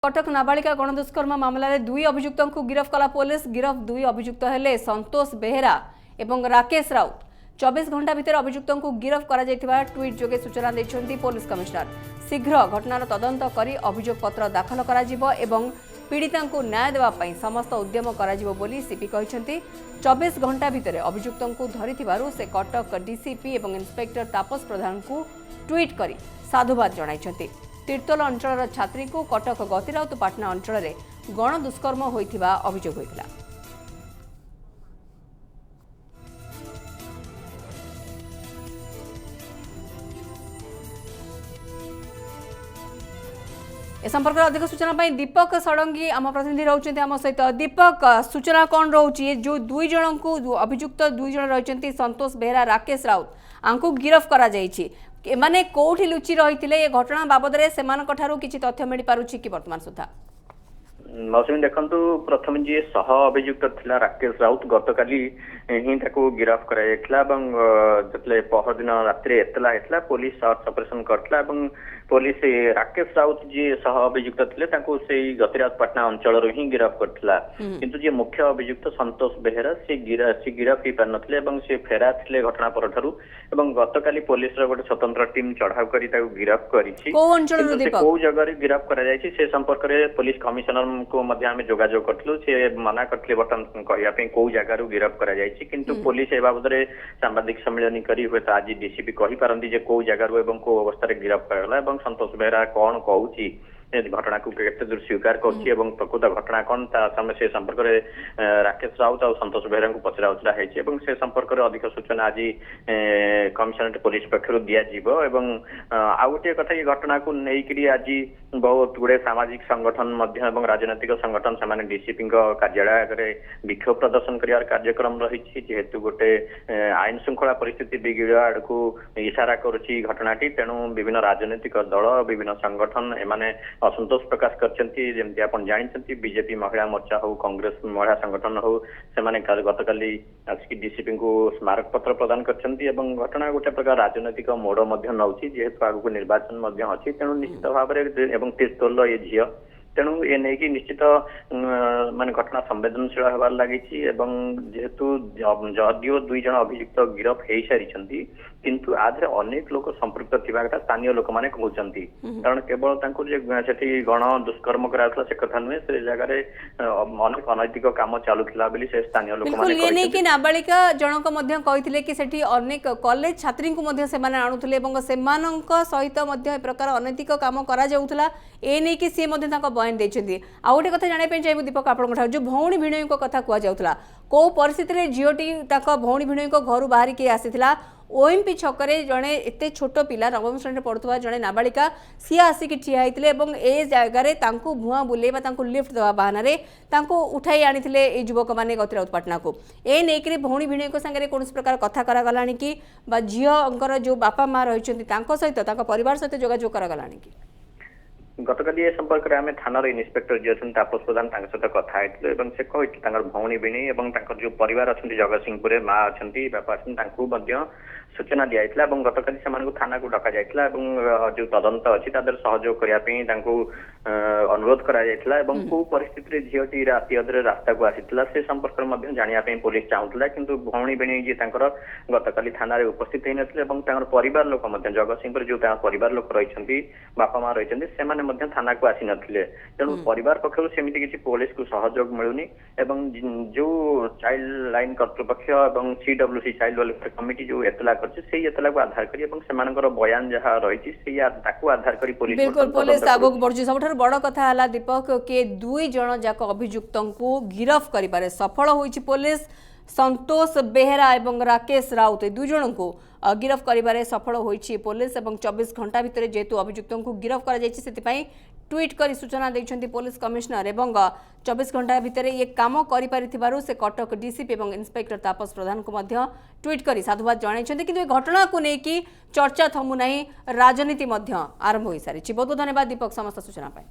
कटक नाबालिका गणदुष्कर्म मामलें दुई अभियुक्तों को गिरफ कला पुलिस। गिरफ दुई अभियुक्त हेले संतोष बेहेरा एवं राकेश राउत। 24 घंटा भितर अभियुक्तों को गिरफ करा जायतिबा ट्वीट जोगे सूचना दैछन्ती पुलिस कमिश्नर। शीघ्र घटनार तदंत करी अभियोग पत्र दाखल करा जिवो एवं पीड़िता को न्याय देवा पई समस्त उद्यम करा जिवो बोली सीपी कहिसन्ती। 24 घंटा भितर अभियुक्तों को धरिथिबारु से कटक डीसीपी एवं इंस्पेक्टर तापस प्रधान को ट्वीट करी साधुवाद जणाइछन्ती। तीर्तोल अंचल छात्री को कटक गतिराउत पाटना अंचल में गण दुष्कर्म होइथिबा अभियोग होइथिला। ए संपर्क में अधिक सूचना पाई दीपक षडंगी आम प्रतिनिधि रोचंती आम सहित। दीपक, सूचना कौन रोची जो दुई जन को अभियुक्त दुई जन रही संतोष बेहेरा राकेश राउत आंकु गिरफ करा जायछि माने कोठी लुचि रहिथिले ए घटना बाबद रे सेमानक ठारू किछि तथ्य मिलि पारुछि कि वर्तमान सुधा? मौसमी देखु प्रथम जी सह अभियुक्त थिला राकेश राउत गतकाली ही गिरफ कराइला जिते पहर दिन राति एतला होता पुलिस सर्च ऑपरेशन करथिला पुलिस राकेश राउत जी सह अभियुक्त थे से गतिराउत पाटना अंचल ही गिरफ करथिला। किंतु जी मुख्य अभियुक्त संतोष बेहेरा से गिरफ ही पार नथिले से फेरा थे घटना पर ठारू गतकाली पुलिस गोटे स्वतंत्र टीम चढ़ाऊ करी गिरफ करिछि। को जगह गिरफ करा जायछि से संपर्क में पुलिस कमिशनर को मध्य आम जोगाजोग करथिलु से मना करथिले बर्तमान कहया पे को जगह गिरफ करा जायछि। किंतु पुलिस ए बाबद रे सांबादिक सम्मेलन करी हुए आज डीसीपी कहि पारंती जे को जगह एवं को अवस्था रे गिरफ कराला एवं संतोष बेहेरा कौन कहूची घटना को केते दूर स्वीकार करछि एवं प्रकृत घटना कौन से संपर्क में राकेश राउत और संतोष बेहेरा को पचरा उचरा है से संपर्क में अधिक सूचना आज कमिशनरेट पुलिस पक्षर दिया जीवो। आउ गोटे कथा ये घटना को लेकिन आज बहुत गुड़े सामाजिक संगठन एवं राजनैतिक संगठन से डीसीपी कार्यालय विक्षोभ प्रदर्शन कर कार्यक्रम रही जेहेतु गोटे आईन श्रृंखला परिस्थिति बिगड़ा आड़ को इशारा करुच्ची घटनाटी तेणु विभिन्न राजनैतिक दल विभिन्न संगठन एमाने असंतोष प्रकाश करती आप जानते बीजेपी महिला मोर्चा हो कांग्रेस महिला संगठन हो से गतकाली आसिक डीसीपी को स्मारक पत्र प्रदान करछंती घटना गोटे प्रकार राजनैतिक मोड़ नौची जेहेतु आगक निर्वाचन अच्छी तेणु निश्चित भाव में तीर्तोल ये झील तेणु ये नहीं कि निश्चित माने घटना संवेदनशील होबार लगी जेहेतु जदियो दुई जन अभियुक्त गिरफ हो सारी किंतु आधे अनेक लोक संपृक्त थिबा कथा स्थानीय लोक माने कहउचंती कारण केवल तांको जे सेठी गण दुष्कर्म कराउतला से कथा नुहे से जगह अनेक अनैतिक काम चालुथिला बोली से स्थानीय लोक माने बिल्कुल ये नहीं कि नाबालिका जनक मध्य कहिथिले कि सेठी अनेक कॉलेज छात्री को मध्य से माने आणुथिले एवं सेमानक सहित मध्य ए प्रकार अनैतिक काम करा जाउथला ए नहीं कि से मध्य तांको बयान दैछंती। आ गोटे कथा जाने पे चाहिए दीपक आपन कथा जो भौणी भिणई को कथा कुआ जाउथला को परिस्थिति रे झियोटी ताको भौणी भिणई को घर बाहर के आसीथिला ओएमपी छकरे जड़े एत छोट पिला नवम श्रेणी पढ़ुवा जड़े नाबालिका सी आसिक ठिया होते ए जगार भुआ बुलेवा लिफ्ट देवा बहाना उठाई आनी युवक मैंने गतिराउत पाटना को ए नहीं भौणी भिणी सागर कौन प्रकार कथा करागला कि झीर जो बापा माँ रही सहित परिवार सहित जोगाजोग करागला कि गतकाली ए संपर्क में आम थाना इन्स्पेक्टर जी अच्छा तापस प्रधान सहित कथा से कही भौणी भिणी जो परिवार अच्छा जगतसिंहपुर माँ अच्छा बापा अच्छा सूचना दिया गतकाली से थाना को डक जाता जो तदंत अच्छी सहयोग करने अनुरोध करा कौ परिस्थिति झीटी राति अधे रास्ता को आसी से संपर्क में जानापी पुलिस चाहूला किंतु भौणी भिणी जी गतकाली थाना उपस्थित होते परिवार लोक जगतसिंहपुर जो परिवार लोक रही बापा माँ रही से थाना को आसी नथिले तेणु परिवार पक्षर सेमिति किसी पुलिस को सहयोग मिलूनी जो चाइल्ड लाइन कर्तृपक्ष और सीडब्ल्यूसी चाइल्ड वेलफेयर कमिटी जो एतला से एतला को आधार कर बयान जहाँ रही आधार कर पुलिस आगक बढ़ी सब बड़ कथा है दीपक के दुई जन जाक अभियुक्त को गिरफ कर सफल होइछि पुलिस। संतोष बेहेरा एवं राकेश राउत दुई जन को गिरफ कर सफल होइछि पुलिस 24 घंटा भितर जेहेतु अभियुक्त को गिरफ कर ट्वीट कर सूचना देइछन्ति पुलिस कमिश्नर एवं 24 घंटा भितर ये काम करिपारिथिबारु से कटक डीसीपी एवं इंस्पेक्टर तापस प्रधान को मध्य ट्वीट कर साधुवाद जणाइछन्ति किंतु घटना को लेकिन चर्चा थमु नहीं राजनीति मध्य आरंभ हो सारी। बहुत बहुत धन्यवाद दीपक समस्त सूचना पाए।